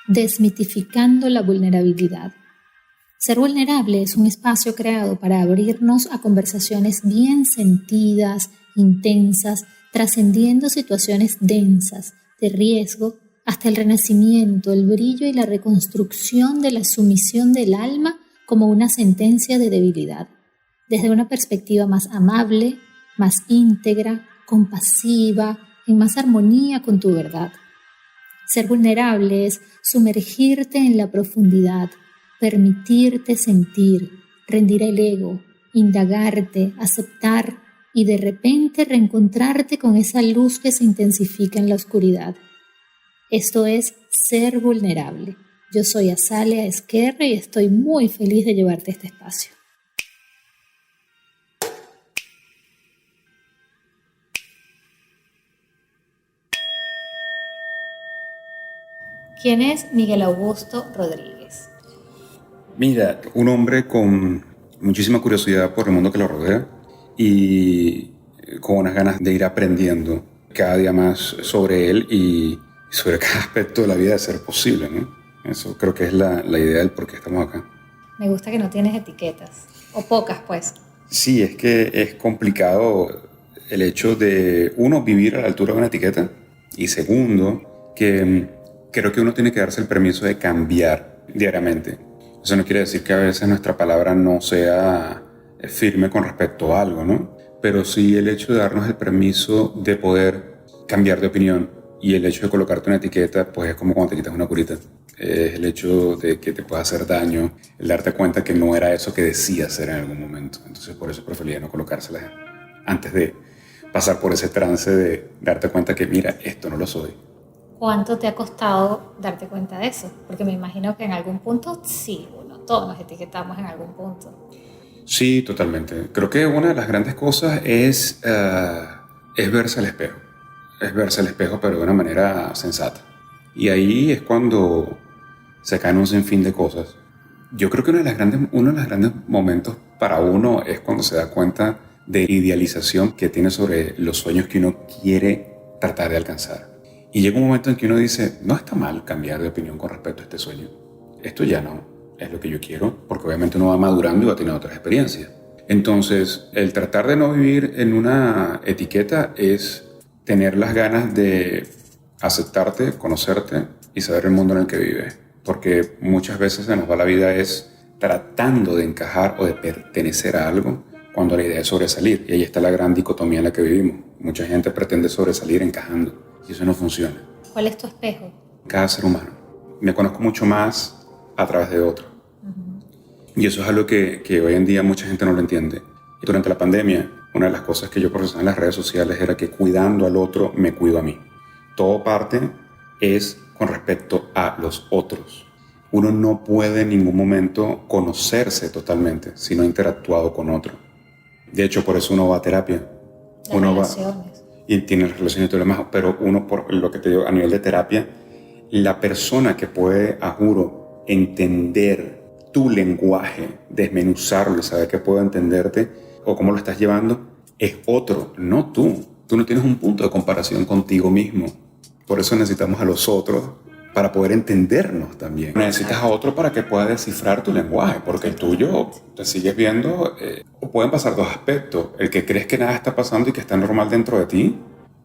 desmitificando la vulnerabilidad. Ser vulnerable es un espacio creado para abrirnos a conversaciones bien sentidas, intensas, trascendiendo situaciones densas, de riesgo, hasta el renacimiento, el brillo y la reconstrucción de la sumisión del alma como una sentencia de debilidad, desde una perspectiva más amable, más íntegra, compasiva, en más armonía con tu verdad. Ser vulnerable es sumergirte en la profundidad, permitirte sentir, rendir el ego, indagarte, aceptar y de repente reencontrarte con esa luz que se intensifica en la oscuridad. Esto es ser vulnerable. Yo soy Azalea Esquerra y estoy muy feliz de llevarte a este espacio. ¿Quién es Miguel Augusto Rodríguez? Mira, un hombre con muchísima curiosidad por el mundo que lo rodea y con unas ganas de ir aprendiendo cada día más sobre él y sobre cada aspecto de la vida de ser posible, ¿no? Eso creo que es la idea del por qué estamos acá. Me gusta que no tienes etiquetas, o pocas pues. Sí, es que es complicado el hecho de, uno, vivir a la altura de una etiqueta y segundo, que creo que uno tiene que darse el permiso de cambiar diariamente. Eso no quiere decir que a veces nuestra palabra no sea firme con respecto a algo, ¿no? Pero sí el hecho de darnos el permiso de poder cambiar de opinión y el hecho de colocarte una etiqueta, pues es como cuando te quitas una curita. El hecho de que te pueda hacer daño, el darte cuenta que no era eso que decías ser en algún momento. Entonces por eso prefería no colocárselas antes de pasar por ese trance de darte cuenta que mira, esto no lo soy. ¿Cuánto te ha costado darte cuenta de eso? Porque me imagino que en algún punto sí, todos nos etiquetamos en algún punto. Sí, totalmente. Creo que una de las grandes cosas es verse al espejo. Es verse al espejo, pero de una manera sensata. Y ahí es cuando se caen un sinfín de cosas. Yo creo que uno de los grandes momentos para uno es cuando se da cuenta de la idealización que tiene sobre los sueños que uno quiere tratar de alcanzar. Y llega un momento en que uno dice, no está mal cambiar de opinión con respecto a este sueño. Esto ya no es lo que yo quiero, porque obviamente uno va madurando y va teniendo otras experiencias. Entonces, el tratar de no vivir en una etiqueta es tener las ganas de aceptarte, conocerte y saber el mundo en el que vives. Porque muchas veces se nos va la vida es tratando de encajar o de pertenecer a algo cuando la idea es sobresalir. Y ahí está la gran dicotomía en la que vivimos. Mucha gente pretende sobresalir encajando y eso no funciona. ¿Cuál es tu espejo? Cada ser humano. Me conozco mucho más a través de otro. Y eso es algo que hoy en día mucha gente no lo entiende. Durante la pandemia, una de las cosas que yo procesaba en las redes sociales era que cuidando al otro, me cuido a mí. Todo parte es con respecto a los otros. Uno no puede en ningún momento conocerse totalmente si no ha interactuado con otro. De hecho, por eso uno va a terapia. Uno relaciones. Y tiene relaciones y todo lo demás, pero uno, por lo que te digo, a nivel de terapia, la persona que puede, a juro, entender tu lenguaje, desmenuzarlo y saber que puedo entenderte o cómo lo estás llevando, es otro, no tú. Tú no tienes un punto de comparación contigo mismo. Por eso necesitamos a los otros para poder entendernos también. Necesitas a otro para que pueda descifrar tu lenguaje, porque el tuyo te sigues viendo, o pueden pasar dos aspectos. El que crees que nada está pasando y que está normal dentro de ti,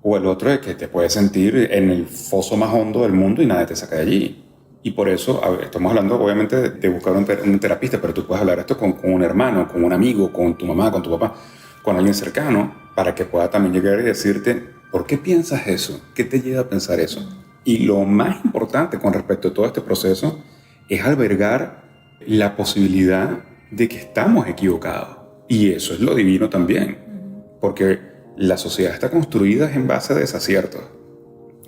o el otro es que te puedes sentir en el foso más hondo del mundo y nadie te saca de allí. Y por eso estamos hablando obviamente de buscar un terapista, pero tú puedes hablar esto con un hermano, con un amigo, con tu mamá, con tu papá, con alguien cercano, para que pueda también llegar y decirte, ¿por qué piensas eso? ¿Qué te lleva a pensar eso? Y lo más importante con respecto a todo este proceso es albergar la posibilidad de que estamos equivocados. Y eso es lo divino también, porque la sociedad está construida en base a desaciertos.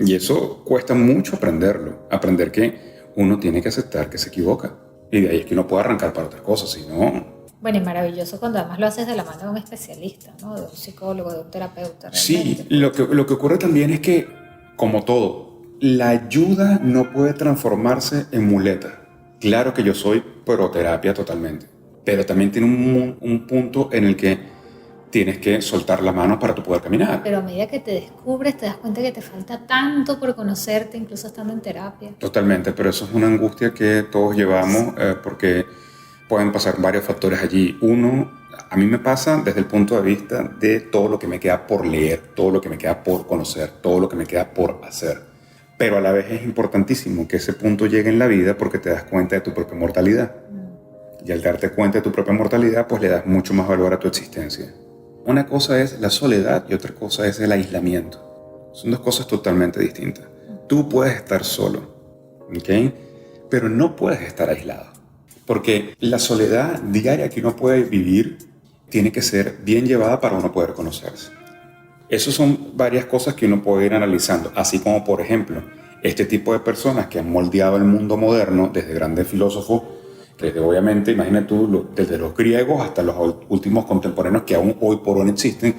Y eso cuesta mucho aprenderlo, aprender que uno tiene que aceptar que se equivoca. Y de ahí es que uno puede arrancar para otras cosas, si no... Bueno, y maravilloso cuando además lo haces de la mano de un especialista, ¿no? De un psicólogo, de un terapeuta. Realmente. Sí, lo que ocurre también es que, como todo, la ayuda no puede transformarse en muleta. Claro que yo soy pro terapia totalmente, pero también tiene un punto en el que tienes que soltar la mano para tú poder caminar. Pero a medida que te descubres, te das cuenta que te falta tanto por conocerte, incluso estando en terapia. Totalmente, pero eso es una angustia que todos llevamos porque pueden pasar varios factores allí. Uno, a mí me pasa desde el punto de vista de todo lo que me queda por leer, todo lo que me queda por conocer, todo lo que me queda por hacer. Pero a la vez es importantísimo que ese punto llegue en la vida porque te das cuenta de tu propia mortalidad. Y al darte cuenta de tu propia mortalidad, pues le das mucho más valor a tu existencia. Una cosa es la soledad y otra cosa es el aislamiento. Son dos cosas totalmente distintas. Tú puedes estar solo, ¿ok? Pero no puedes estar aislado. Porque la soledad diaria que uno puede vivir tiene que ser bien llevada para uno poder conocerse. Esas son varias cosas que uno puede ir analizando. Así como, por ejemplo, este tipo de personas que han moldeado el mundo moderno desde grandes filósofos, desde obviamente, imagínate tú, desde los griegos hasta los últimos contemporáneos que aún hoy por hoy existen.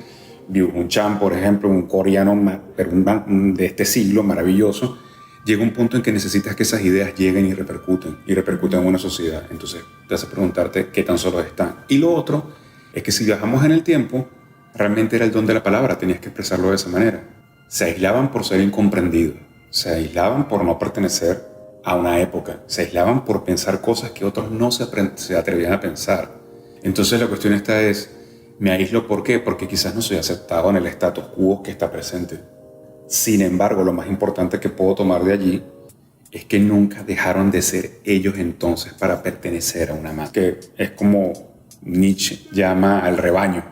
Byung-Chul Han, por ejemplo, un coreano de este siglo maravilloso, llega un punto en que necesitas que esas ideas lleguen y repercuten en una sociedad. Entonces te hace preguntarte qué tan solos están. Y lo otro es que si viajamos en el tiempo, realmente era el don de la palabra, tenías que expresarlo de esa manera. Se aislaban por ser incomprendidos, se aislaban por no pertenecer a una época, se aislaban por pensar cosas que otros no se atrevían a pensar. Entonces la cuestión esta es, me aíslo ¿por qué? Porque quizás no soy aceptado en el status quo que está presente. Sin embargo, lo más importante que puedo tomar de allí es que nunca dejaron de ser ellos entonces para pertenecer a una masa. Que es como Nietzsche llama al rebaño.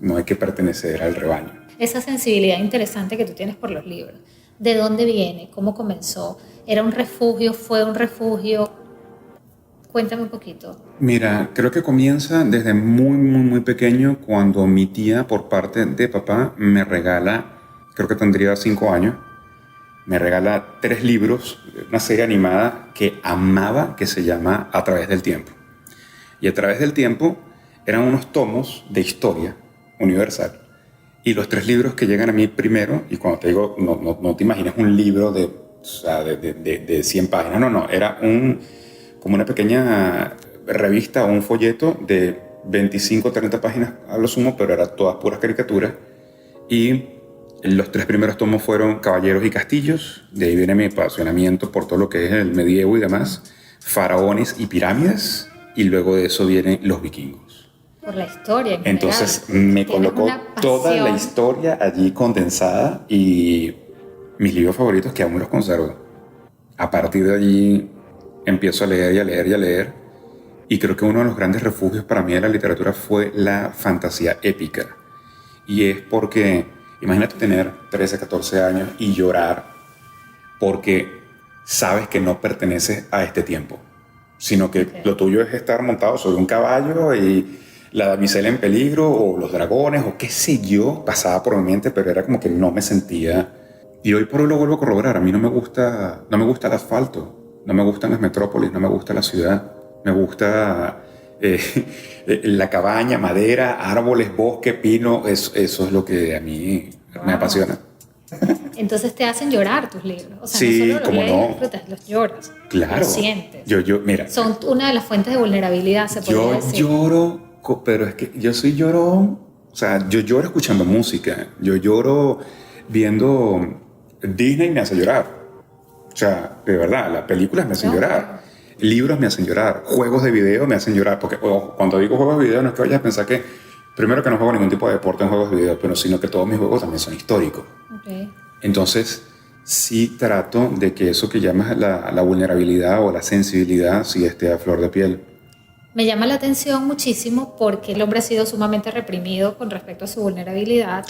No hay que pertenecer al rebaño. Esa sensibilidad interesante que tú tienes por los libros. ¿De dónde viene? ¿Cómo comenzó? ¿Era un refugio? ¿Fue un refugio? Cuéntame un poquito. Mira, creo que comienza desde muy pequeño cuando mi tía por parte de papá me regala, creo que tendría 5 años, me regala 3 libros, una serie animada que amaba que se llama A través del tiempo. Y A través del tiempo eran unos tomos de historia universal. Y los 3 libros que llegan a mí primero, y cuando te digo, no te imaginas un libro de 100 páginas, no, era como una pequeña revista o un folleto de 25 o 30 páginas a lo sumo, pero eran todas puras caricaturas. Y los 3 primeros tomos fueron Caballeros y Castillos, de ahí viene mi apasionamiento por todo lo que es el medievo y demás, Faraones y Pirámides, y luego de eso vienen Los Vikingos. Por la historia en Entonces general. me colocó toda la historia allí condensada y mis libros favoritos que aún los conservo. A partir de allí empiezo a leer y a leer y a leer, y creo que uno de los grandes refugios para mí de la literatura fue la fantasía épica. Y es porque, imagínate tener 13, 14 años y llorar porque sabes que no perteneces a este tiempo, sino que lo tuyo es estar montado sobre un caballo y la damisela en peligro o los dragones o qué sé yo, pasaba por mi mente, pero era como que no me sentía. Y hoy por hoy lo vuelvo a corroborar. A mí no me gusta el asfalto, no me gustan las metrópolis, no me gusta la ciudad. Me gusta la cabaña, madera, árboles, bosque, pino. Eso es lo que a mí me apasiona. Entonces te hacen llorar tus libros. O sea, sí, no solo los lees, no. los disfrutas, los lloras. Claro. Los sientes. Mira. Son una de las fuentes de vulnerabilidad, se podría decir. Yo lloro, pero es que yo soy llorón. O sea, yo lloro escuchando música. Yo lloro viendo Disney, me hace llorar. O sea, de verdad, las películas me hacen llorar. Libros me hacen llorar. Juegos de video me hacen llorar. Porque cuando digo juegos de video no es que vayas a pensar que, primero que no juego ningún tipo de deporte en juegos de video, pero sino que todos mis juegos también son históricos. Okay. Entonces, sí trato de que eso que llamas la vulnerabilidad o la sensibilidad sí esté a flor de piel. Me llama la atención muchísimo porque el hombre ha sido sumamente reprimido con respecto a su vulnerabilidad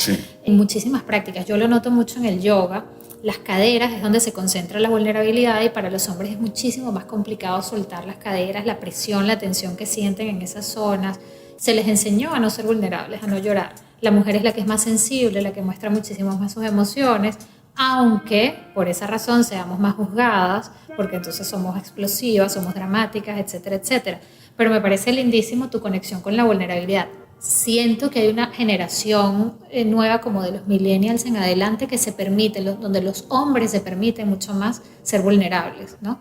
en muchísimas prácticas. Yo lo noto mucho en el yoga. Las caderas es donde se concentra la vulnerabilidad y para los hombres es muchísimo más complicado soltar las caderas, la presión, la tensión que sienten en esas zonas. Se les enseñó a no ser vulnerables, a no llorar. La mujer es la que es más sensible, la que muestra muchísimo más sus emociones, aunque por esa razón seamos más juzgadas, porque entonces somos explosivas, somos dramáticas, etcétera, etcétera. Pero me parece lindísimo tu conexión con la vulnerabilidad. Siento que hay una generación nueva como de los millennials en adelante que se permite, donde los hombres se permiten mucho más ser vulnerables, ¿no?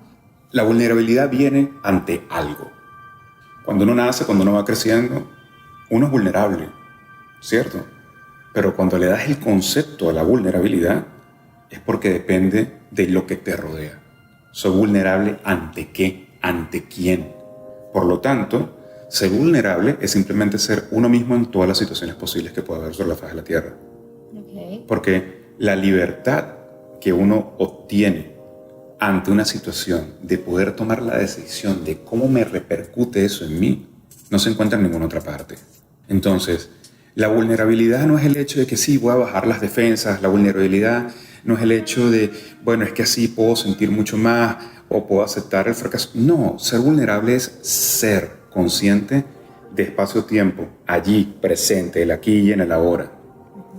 La vulnerabilidad viene ante algo. Cuando uno nace, cuando uno va creciendo, uno es vulnerable. ¿cierto? Pero cuando le das el concepto a la vulnerabilidad, es porque depende de lo que te rodea. ¿Soy vulnerable ante qué? ¿Ante quién? Por lo tanto, ser vulnerable es simplemente ser uno mismo en todas las situaciones posibles que pueda haber sobre la faz de la Tierra. Okay. Porque la libertad que uno obtiene ante una situación de poder tomar la decisión de cómo me repercute eso en mí, no se encuentra en ninguna otra parte. Entonces, la vulnerabilidad no es el hecho de que sí, voy a bajar las defensas. La vulnerabilidad no es el hecho de, bueno, es que así puedo sentir mucho más o puedo aceptar el fracaso. No, ser vulnerable es ser consciente de espacio-tiempo, allí, presente, el aquí y en el ahora.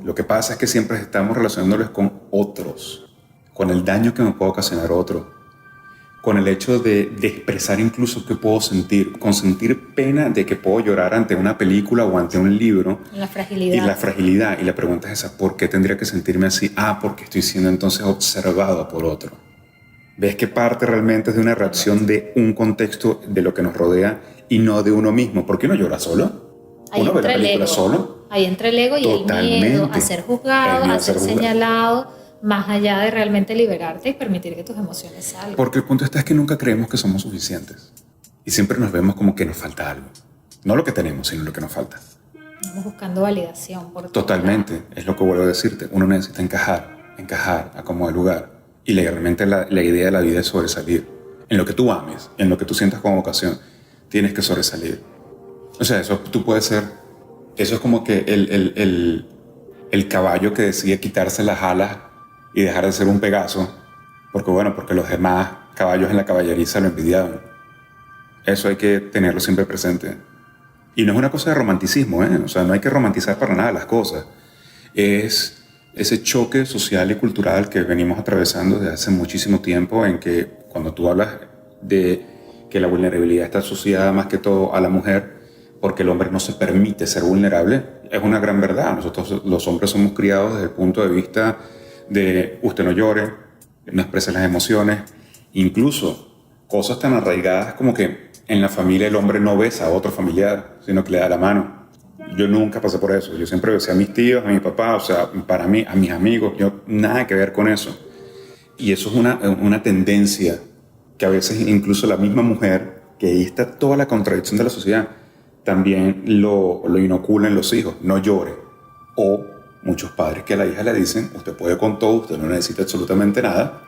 Lo que pasa es que siempre estamos relacionándolos con otros, con el daño que me puede ocasionar otro, con el hecho de expresar incluso qué puedo sentir, con sentir pena de que puedo llorar ante una película o ante un libro. La fragilidad. Y la fragilidad. Y la pregunta es esa, ¿por qué tendría que sentirme así? Porque estoy siendo entonces observado por otro. ¿Ves que parte realmente es de una reacción de un contexto de lo que nos rodea y no de uno mismo? ¿Por qué uno llora solo? ¿Uno ve la película solo? Ahí entra el ego y el miedo a ser juzgado, a ser señalado, más allá de realmente liberarte y permitir que tus emociones salgan. Porque el punto está es que nunca creemos que somos suficientes. Y siempre nos vemos como que nos falta algo. No lo que tenemos, sino lo que nos falta. Estamos buscando validación por Totalmente, es lo que vuelvo a decirte. Uno necesita encajar a como de lugar. Y realmente la idea de la vida es sobresalir. En lo que tú ames, en lo que tú sientas como vocación, tienes que sobresalir. O sea, eso tú puedes ser... Eso es como que el caballo que decide quitarse las alas y dejar de ser un Pegaso, porque los demás caballos en la caballeriza lo envidiaban. Eso hay que tenerlo siempre presente. Y no es una cosa de romanticismo, ¿eh? O sea, no hay que romantizar para nada las cosas. Es ese choque social y cultural que venimos atravesando desde hace muchísimo tiempo, en que cuando tú hablas de que la vulnerabilidad está asociada más que todo a la mujer, porque el hombre no se permite ser vulnerable, es una gran verdad. Nosotros los hombres somos criados desde el punto de vista de usted no llore, no exprese las emociones, incluso cosas tan arraigadas como que en la familia el hombre no besa a otro familiar, sino que le da la mano. Yo nunca pasé por eso, yo siempre besé a mis tíos, a mi papá, o sea, para mí, a mis amigos, yo nada que ver con eso. Y eso es una tendencia que a veces incluso la misma mujer, que ahí está toda la contradicción de la sociedad, también lo inocula en los hijos, no llore. O muchos padres que a la hija le dicen, usted puede con todo, usted no necesita absolutamente nada,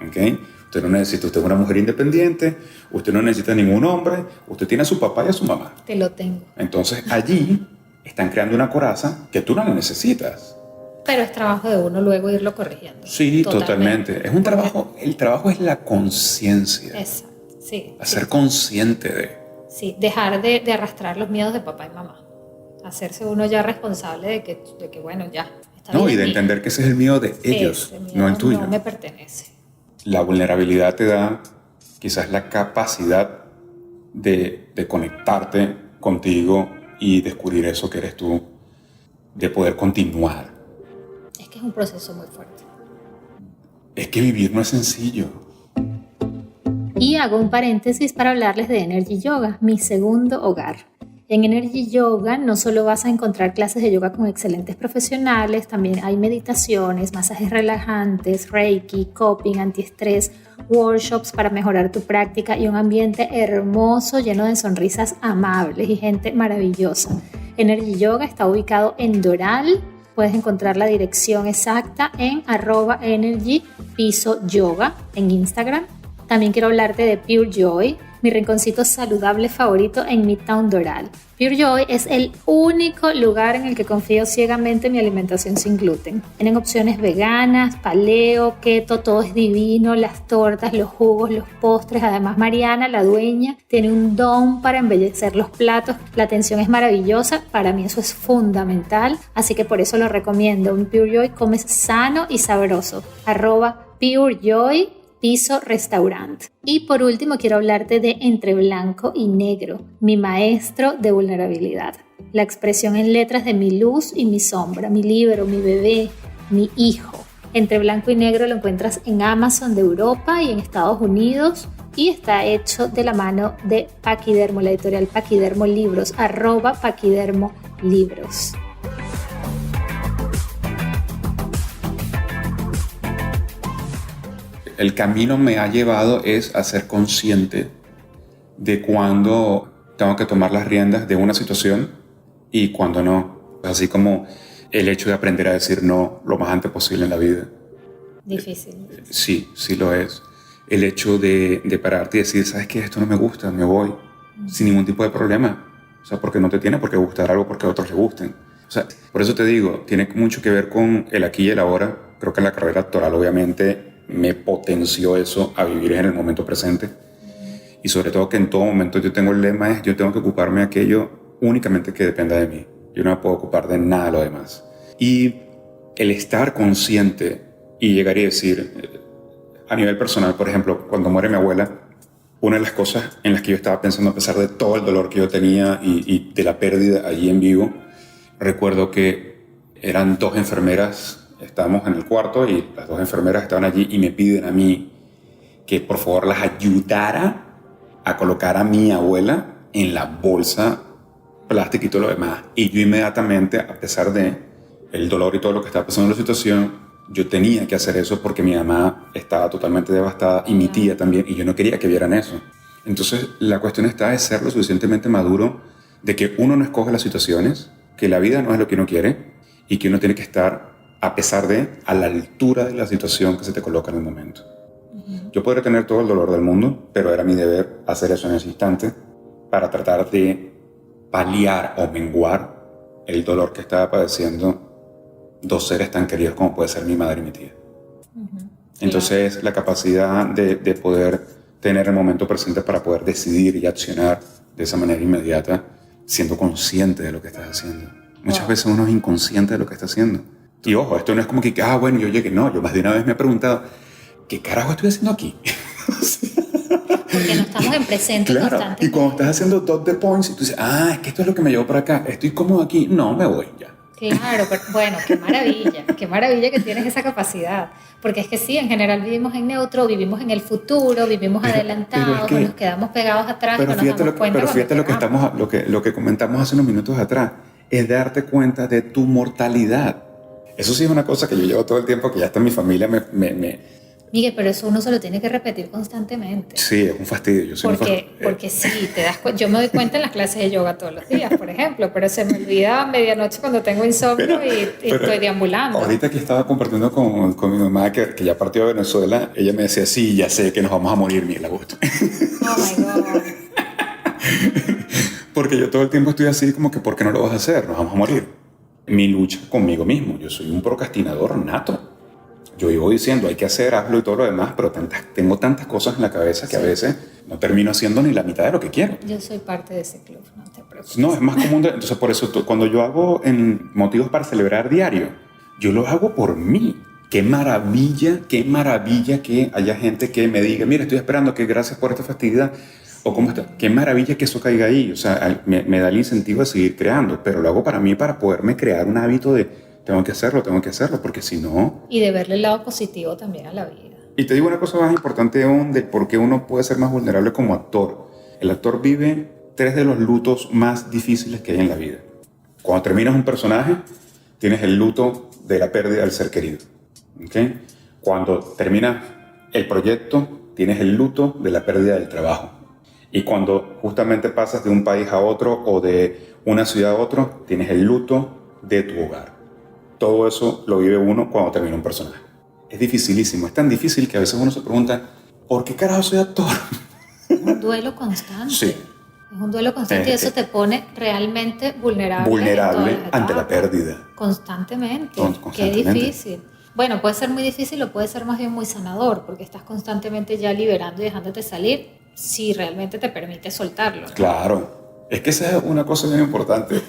¿okay? Usted no necesita, usted es una mujer independiente, usted no necesita ningún hombre, usted tiene a su papá y a su mamá. Te lo tengo. Entonces allí están creando una coraza que tú no la necesitas. Pero es trabajo de uno luego irlo corrigiendo. Sí, totalmente. Es un trabajo, el trabajo es la conciencia. Exacto, sí. Ser consciente de. Sí, dejar de arrastrar los miedos de papá y mamá. Hacerse uno ya responsable de que bueno, ya está bien. No, y de entender que ese es el miedo de ellos, no el tuyo. No me pertenece. La vulnerabilidad te da quizás la capacidad de conectarte contigo y descubrir eso que eres tú, de poder continuar. Es que es un proceso muy fuerte. Es que vivir no es sencillo. Y hago un paréntesis para hablarles de Energy Yoga, mi segundo hogar. En Energy Yoga no solo vas a encontrar clases de yoga con excelentes profesionales, también hay meditaciones, masajes relajantes, reiki, coping, antiestrés, workshops para mejorar tu práctica y un ambiente hermoso lleno de sonrisas amables y gente maravillosa. Energy Yoga está ubicado en Doral. Puedes encontrar la dirección exacta en @energy_yoga en Instagram. También quiero hablarte de Pure Joy, mi rinconcito saludable favorito en Midtown Doral. Pure Joy es el único lugar en el que confío ciegamente en mi alimentación sin gluten. Tienen opciones veganas, paleo, keto, todo es divino, las tortas, los jugos, los postres. Además, Mariana, la dueña, tiene un don para embellecer los platos. La atención es maravillosa, para mí eso es fundamental, así que por eso lo recomiendo. En Pure Joy comes sano y sabroso. @PureJoy _restaurant. Y por último quiero hablarte de Entre Blanco y Negro, mi maestro de vulnerabilidad. La expresión en letras de mi luz y mi sombra, mi libro, mi bebé, mi hijo. Entre Blanco y Negro lo encuentras en Amazon de Europa y en Estados Unidos y está hecho de la mano de Paquidermo, la editorial Paquidermo Libros, @Paquidermo Libros. el camino me ha llevado es a ser consciente de cuándo tengo que tomar las riendas de una situación y cuándo no. Así como el hecho de aprender a decir no lo más antes posible en la vida. Difícil. Sí, sí lo es. El hecho de pararte y decir, ¿sabes qué? Esto no me gusta, me voy. Sin ningún tipo de problema. O sea, porque no te tiene por qué gustar algo porque a otros les gusten. O sea, por eso te digo, tiene mucho que ver con el aquí y el ahora. Creo que la carrera actoral obviamente me potenció eso a vivir en el momento presente. Y sobre todo que en todo momento yo tengo el lema es, yo tengo que ocuparme de aquello únicamente que dependa de mí. Yo no me puedo ocupar de nada de lo demás. Y el estar consciente y llegar y decir, a nivel personal, por ejemplo, cuando muere mi abuela, una de las cosas en las que yo estaba pensando, a pesar de todo el dolor que yo tenía y de la pérdida allí en vivo, recuerdo que eran 2 enfermeras, estábamos en el cuarto y las 2 enfermeras estaban allí y me piden a mí que por favor las ayudara a colocar a mi abuela en la bolsa plástica y todo lo demás. Y yo inmediatamente, a pesar de el dolor y todo lo que estaba pasando en la situación, yo tenía que hacer eso porque mi mamá estaba totalmente devastada y mi tía también, y yo no quería que vieran eso. Entonces la cuestión está es ser lo suficientemente maduro de que uno no escoge las situaciones, que la vida no es lo que uno quiere y que uno tiene que estar, a pesar de, a la altura de la situación que se te coloca en el momento. Yo podría tener todo el dolor del mundo, pero era mi deber hacer eso en ese instante para tratar de paliar o menguar el dolor que estaba padeciendo 2 seres tan queridos como puede ser mi madre y mi tía. Entonces, la capacidad de poder tener el momento presente para poder decidir y accionar de esa manera inmediata, siendo consciente de lo que estás haciendo. Muchas veces uno es inconsciente de lo que está haciendo. Y ojo, esto no es como que, bueno, yo llegué. No, yo más de una vez me he preguntado, ¿qué carajo estoy haciendo aquí? Porque no estamos en presente constantemente. Y cuando estás haciendo dot the points y tú dices, es que esto es lo que me llevó para acá, estoy cómodo aquí, no, me voy ya. Claro, pero bueno, qué maravilla que tienes esa capacidad. Porque es que sí, en general vivimos en neutro, vivimos en el futuro, vivimos adelantados, o nos quedamos pegados atrás, pero no nos damos cuenta. Pero fíjate lo que comentamos hace unos minutos atrás, es darte cuenta de tu mortalidad. Eso sí es una cosa que yo llevo todo el tiempo, que ya hasta mi familia Miguel, pero eso uno se lo tiene que repetir constantemente. Sí, es un fastidio. Porque sí, yo me doy cuenta en las clases de yoga todos los días, por ejemplo, pero se me olvida a medianoche cuando tengo insomnio y estoy deambulando. Ahorita que estaba compartiendo con mi mamá, que ya partió de Venezuela, ella me decía, sí, ya sé que nos vamos a morir, Miguel Augusto. Oh, my God. Porque yo todo el tiempo estoy así como que, ¿por qué no lo vas a hacer? Nos vamos a morir. Mi lucha conmigo mismo. Yo soy un procrastinador nato. Yo vivo diciendo, hay que hacer, hazlo y todo lo demás, pero tengo tantas cosas en la cabeza que a veces no termino haciendo ni la mitad de lo que quiero. Yo soy parte de ese club, no te preocupes. No, es más común. Entonces, por eso, cuando yo hago en motivos para celebrar diario, yo lo hago por mí. Qué maravilla que haya gente que me diga, mira, estoy esperando que gracias por esta festividad. O cómo está. Qué maravilla que eso caiga ahí. O sea, me da el incentivo de seguir creando, pero lo hago para mí, para poderme crear un hábito de tengo que hacerlo, porque si no... Y de verle el lado positivo también a la vida. Y te digo una cosa más importante aún de por qué uno puede ser más vulnerable como actor. El actor vive 3 de los lutos más difíciles que hay en la vida. Cuando terminas un personaje, tienes el luto de la pérdida del ser querido. ¿Okay? Cuando terminas el proyecto, tienes el luto de la pérdida del trabajo. Y cuando justamente pasas de un país a otro o de una ciudad a otro, tienes el luto de tu hogar. Todo eso lo vive uno cuando termina un personaje. Es dificilísimo, es tan difícil que a veces uno se pregunta, ¿por qué carajo soy actor? Es un duelo constante. Sí. Es un duelo constante y eso te pone realmente vulnerable ante la pérdida. Constantemente. Qué difícil. Bueno, puede ser muy difícil o puede ser más bien muy sanador, porque estás constantemente ya liberando y dejándote salir si realmente te permite soltarlo, ¿no? Claro. Es que esa es una cosa bien importante.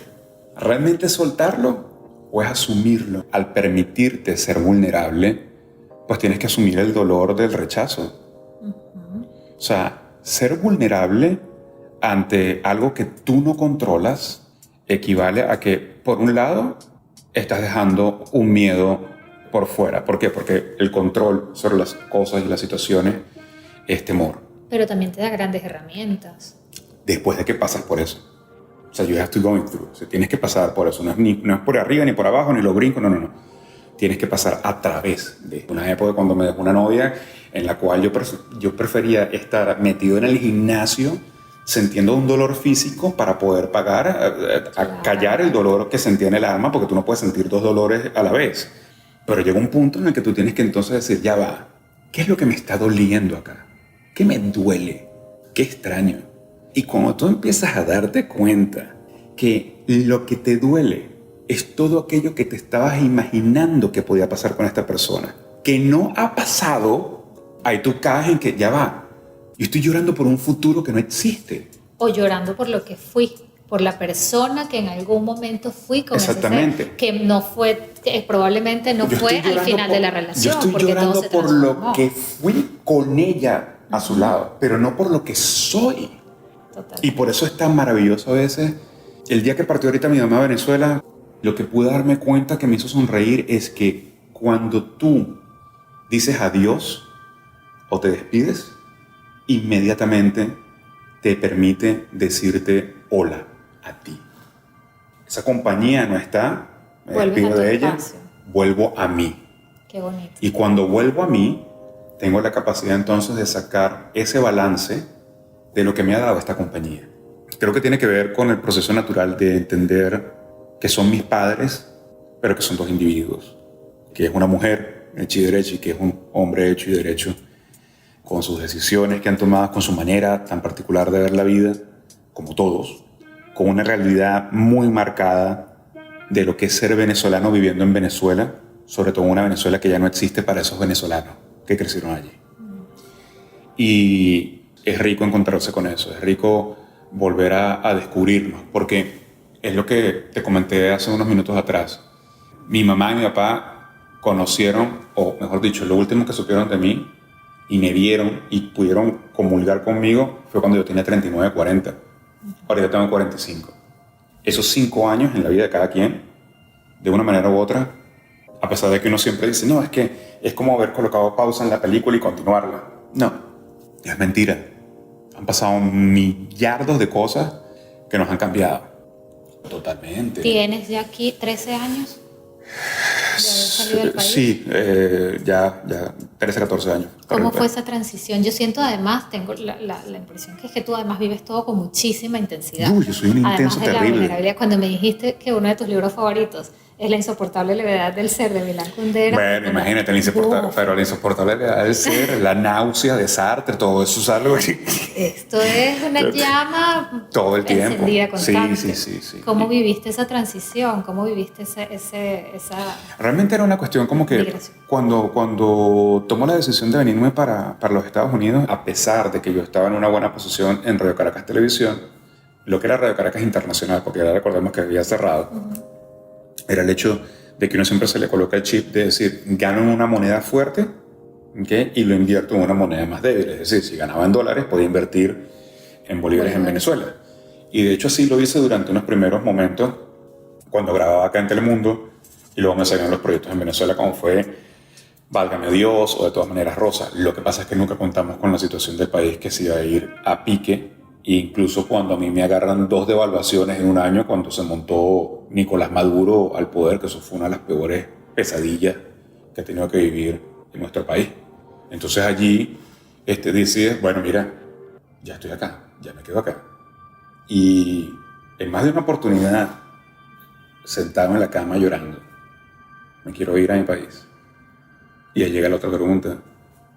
¿Realmente soltarlo o es asumirlo? Al permitirte ser vulnerable, pues tienes que asumir el dolor del rechazo. O sea, ser vulnerable ante algo que tú no controlas equivale a que, por un lado, estás dejando un miedo por fuera. ¿Por qué? Porque el control sobre las cosas y las situaciones es temor. Pero también te da grandes herramientas. Después de que pasas por eso. O sea, you have to go through. O sea, tienes que pasar por eso. No es por arriba, ni por abajo, ni lo brinco, no. tienes que pasar a través de una época cuando me dejó una novia en la cual yo prefería estar metido en el gimnasio sintiendo un dolor físico para poder pagar, a callar el dolor que sentía en el alma, porque tú no puedes sentir dos dolores a la vez. Pero llega un punto en el que tú tienes que entonces decir, ya va, ¿qué es lo que me está doliendo acá? ¿Qué me duele? ¿Qué extraño? Y cuando tú empiezas a darte cuenta que lo que te duele es todo aquello que te estabas imaginando que podía pasar con esta persona, que no ha pasado, ahí tú caes en que ya va, yo estoy llorando por un futuro que no existe. O llorando por lo que fui, por la persona que en algún momento fui con ese ser, que no fue, que probablemente no fue al final de la relación. Yo estoy llorando por lo que fui con ella a su lado, pero no por lo que soy. Total. Y por eso es tan maravilloso a veces. El día que partió ahorita mi mamá a Venezuela, lo que pude darme cuenta que me hizo sonreír es que cuando tú dices adiós o te despides, inmediatamente te permite decirte hola a ti. Esa compañía no está, me despido de ella, vuelvo a mí. Qué bonito. Y cuando vuelvo a mí, tengo la capacidad entonces de sacar ese balance de lo que me ha dado esta compañía. Creo que tiene que ver con el proceso natural de entender que son mis padres, pero que son dos individuos, que es una mujer hecha y derecha y que es un hombre hecho y derecho, con sus decisiones que han tomado, con su manera tan particular de ver la vida, como todos, con una realidad muy marcada de lo que es ser venezolano viviendo en Venezuela, sobre todo una Venezuela que ya no existe para esos venezolanos que crecieron allí. Y es rico encontrarse con eso, es rico volver a descubrirnos, porque es lo que te comenté hace unos minutos atrás. Mi mamá y mi papá conocieron, o mejor dicho, lo último que supieron de mí y me vieron y pudieron comulgar conmigo fue cuando yo tenía 39, 40. Ahora ya tengo 45. Esos 5 años en la vida de cada quien, de una manera u otra, a pesar de que uno siempre dice, no, es que es como haber colocado pausa en la película y continuarla. No, es mentira. Han pasado millardos de cosas que nos han cambiado. Totalmente. ¿Tienes ya aquí 13 años de haber salido del país? Sí, ya 13, 14 años. ¿Cómo fue esa transición? Yo siento además, tengo la impresión que es que tú además vives todo con muchísima intensidad. Yo soy un intenso terrible. La vulnerabilidad. Cuando me dijiste que uno de tus libros favoritos es La insoportable levedad del ser, de Milán Kundera. Bueno, imagínate, la insoportable levedad del ser, la náusea de Sartre, todo eso es algo así. Esto es una llama todo el tiempo. Encendida, constante. Sí. ¿Cómo viviste esa transición? ¿Cómo viviste esa... Realmente era una cuestión como que cuando tomó la decisión de venirme para los Estados Unidos, a pesar de que yo estaba en una buena posición en Radio Caracas Televisión, lo que era Radio Caracas Internacional, porque ahora recordemos que había cerrado, era el hecho de que uno siempre se le coloca el chip de decir, gano en una moneda fuerte, ¿okay? Y lo invierto en una moneda más débil. Es decir, si ganaba en dólares, podía invertir en bolívares en Venezuela. Y de hecho así lo hice durante unos primeros momentos, cuando grababa acá en Telemundo, y luego me salieron los proyectos en Venezuela, como fue Válgame Dios o De Todas Maneras Rosa. Lo que pasa es que nunca contamos con la situación del país que se iba a ir a pique. E incluso cuando a mí me agarran 2 devaluaciones en un año, cuando se montó Nicolás Maduro al poder, que eso fue una de las peores pesadillas que ha tenido que vivir en nuestro país. Entonces allí decides, bueno, mira, ya estoy acá, ya me quedo acá. Y en más de una oportunidad, sentado en la cama llorando, me quiero ir a mi país. Y ahí llega la otra pregunta,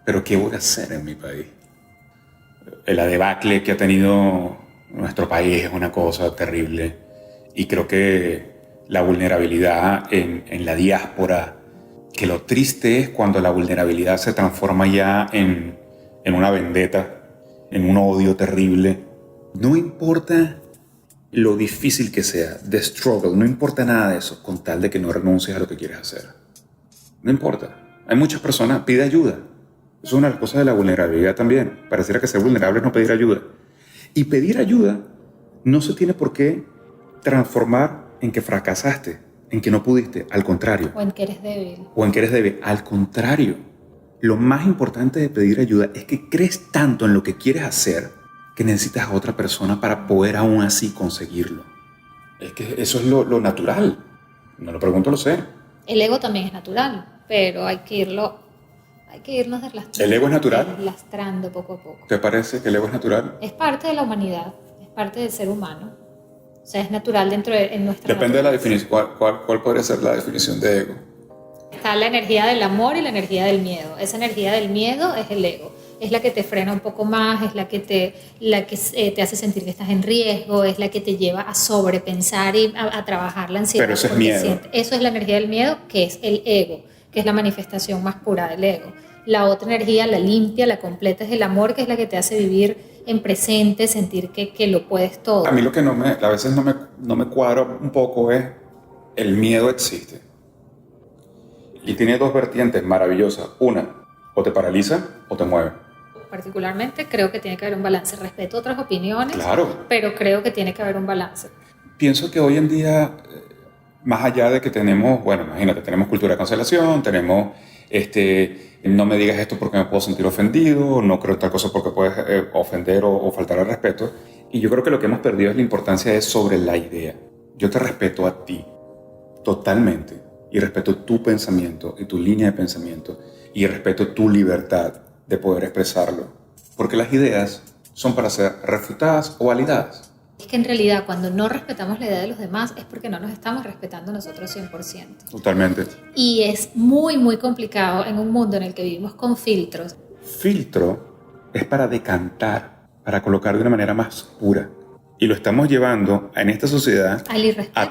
¿pero qué voy a hacer en mi país? La debacle que ha tenido nuestro país es una cosa terrible, y creo que la vulnerabilidad en la diáspora, que lo triste es cuando la vulnerabilidad se transforma ya en una vendetta, en un odio terrible. No importa lo difícil que sea, the struggle, no importa nada de eso, con tal de que no renuncies a lo que quieres hacer. No importa. Hay muchas personas, pide ayuda. Eso es una de las cosas de la vulnerabilidad también. Pareciera que ser vulnerable es no pedir ayuda. Y pedir ayuda no se tiene por qué transformar en que fracasaste, en que no pudiste. Al contrario. O en que eres débil. O en que eres débil. Al contrario. Lo más importante de pedir ayuda es que crees tanto en lo que quieres hacer que necesitas a otra persona para poder aún así conseguirlo. Es que eso es lo natural. No lo pregunto, lo sé. El ego también es natural, pero hay que irnos deslastrando. ¿El ego es natural? Deslastrando poco a poco. ¿Te parece que el ego es natural? Es parte de la humanidad, es parte del ser humano. O sea, es natural en nuestra Depende de la naturaleza. definición. ¿Cuál podría ser la definición de ego? Está la energía del amor y la energía del miedo. Esa energía del miedo es el ego. Es la que te frena un poco más, es la que te hace sentir que estás en riesgo, es la que te lleva a sobrepensar y a trabajar la ansiedad. Pero eso es porque miedo. Eso es la energía del miedo, que es el ego, que es la manifestación más pura del ego. La otra energía, la limpia, la completa, es el amor, que es la que te hace vivir en presente, sentir que lo puedes todo. A mí lo que a veces no me cuadra un poco es el miedo existe. Y tiene dos vertientes maravillosas. Una, o te paraliza o te mueve. Particularmente creo que tiene que haber un balance. Respeto otras opiniones, Claro. pero creo que tiene que haber un balance. Pienso que hoy en día, más allá de que tenemos, bueno, imagínate, tenemos cultura de cancelación, tenemos, no me digas esto porque me puedo sentir ofendido, no creo tal cosa porque puedes ofender o faltar al respeto. Y yo creo que lo que hemos perdido es la importancia de sobre la idea. Yo te respeto a ti, totalmente, y respeto tu pensamiento y tu línea de pensamiento, y respeto tu libertad de poder expresarlo. Porque las ideas son para ser refutadas o validadas. Es que en realidad cuando no respetamos la idea de los demás es porque no nos estamos respetando nosotros 100%. Totalmente. Y es muy, muy complicado en un mundo en el que vivimos con filtros. Filtro es para decantar, para colocar de una manera más pura. Y lo estamos llevando en esta sociedad Al irrespeto. a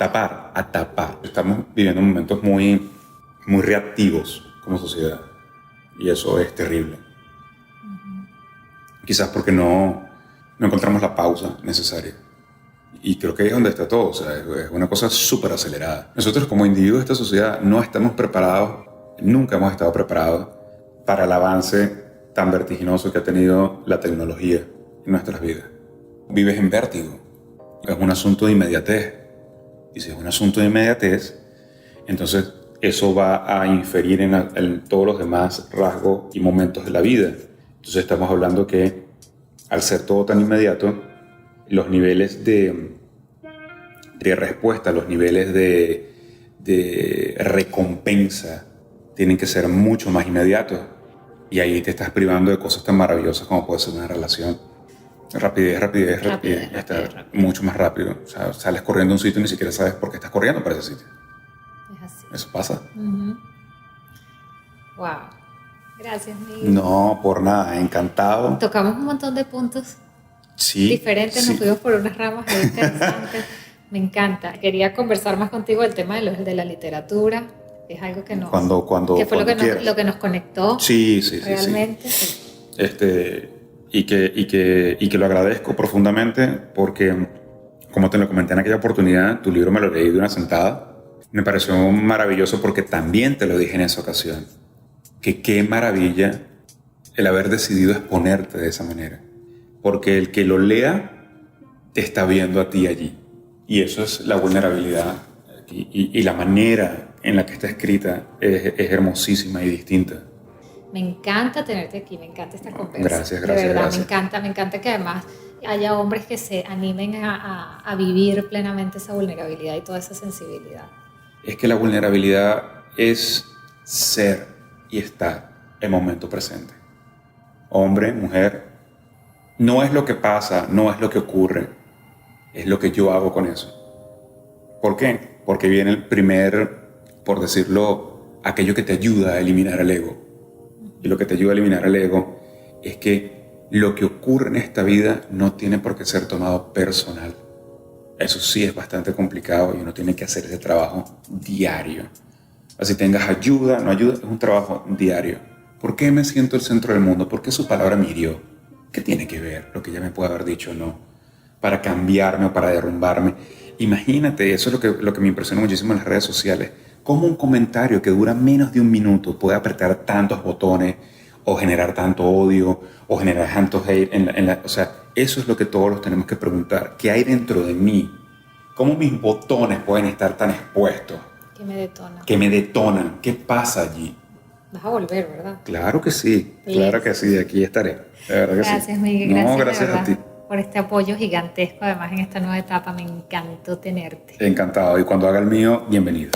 tapar. Estamos viviendo momentos muy, muy reactivos como sociedad. Y eso es terrible. Quizás porque no encontramos la pausa necesaria. Y creo que ahí es donde está todo. O sea, es una cosa súper acelerada. Nosotros como individuos de esta sociedad no estamos preparados, nunca hemos estado preparados para el avance tan vertiginoso que ha tenido la tecnología en nuestras vidas. Vives en vértigo. Es un asunto de inmediatez. Y si es un asunto de inmediatez, entonces eso va a inferir en todos los demás rasgos y momentos de la vida. Entonces estamos hablando que al ser todo tan inmediato, los niveles de respuesta, los niveles de recompensa tienen que ser mucho más inmediatos. Y ahí te estás privando de cosas tan maravillosas como puede ser una relación. Rapidez. Está mucho más rápido. O sea, sales corriendo a un sitio y ni siquiera sabes por qué estás corriendo para ese sitio. Es así. Eso pasa. Wow. Gracias, Miguel. No, por nada. Encantado. Tocamos un montón de puntos Sí. diferentes, sí. nos fuimos por unas ramas muy interesantes. Me encanta. Quería conversar más contigo del tema de la literatura. Es algo que nos... que fue lo que nos conectó. Sí. Realmente. Sí. Y que lo agradezco profundamente porque, como te lo comenté en aquella oportunidad, tu libro me lo leí de una sentada. Me pareció maravilloso porque también te lo dije en esa ocasión. Que qué maravilla el haber decidido exponerte de esa manera. Porque el que lo lea te está viendo a ti allí. Y eso es la vulnerabilidad. Y la manera en la que está escrita es hermosísima y distinta. Me encanta tenerte aquí, me encanta esta conversación. Gracias. De verdad, gracias. me encanta que además haya hombres que se animen a vivir plenamente esa vulnerabilidad y toda esa sensibilidad. Es que la vulnerabilidad es ser y estar en el momento presente. Hombre, mujer, no es lo que pasa, no es lo que ocurre, es lo que yo hago con eso. ¿Por qué? Porque viene el por decirlo, aquello que te ayuda a eliminar el ego. Y lo que te ayuda a eliminar el ego es que lo que ocurre en esta vida no tiene por qué ser tomado personal. Eso sí es bastante complicado y uno tiene que hacer ese trabajo diario. Así tengas ayuda, no ayuda, es un trabajo diario. ¿Por qué me siento el centro del mundo? ¿Por qué su palabra me hirió? ¿Qué tiene que ver lo que ella me puede haber dicho o no? Para cambiarme o para derrumbarme. Imagínate, eso es lo que me impresionó muchísimo en las redes sociales. Cómo un comentario que dura menos de un minuto puede apretar tantos botones o generar tanto odio o generar tanto hate. O sea, eso es lo que todos los tenemos que preguntar. ¿Qué hay dentro de mí? ¿Cómo mis botones pueden estar tan expuestos? Que me detonan. ¿Qué pasa allí? Vas a volver, ¿verdad? Claro que sí. Claro que sí. Aquí estaré. De verdad que gracias, sí. Miguel. No, gracias a ti. Por este apoyo gigantesco, además en esta nueva etapa. Me encantó tenerte. Encantado. Y cuando haga el mío, bienvenido.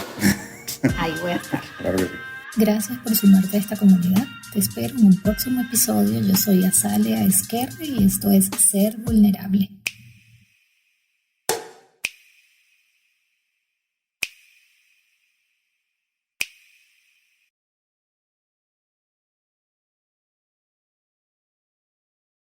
Ahí voy a estar. Claro que sí. Gracias por sumarte a esta comunidad. Te espero en un próximo episodio. Yo soy Azalea Esquerre y esto es Ser Vulnerable.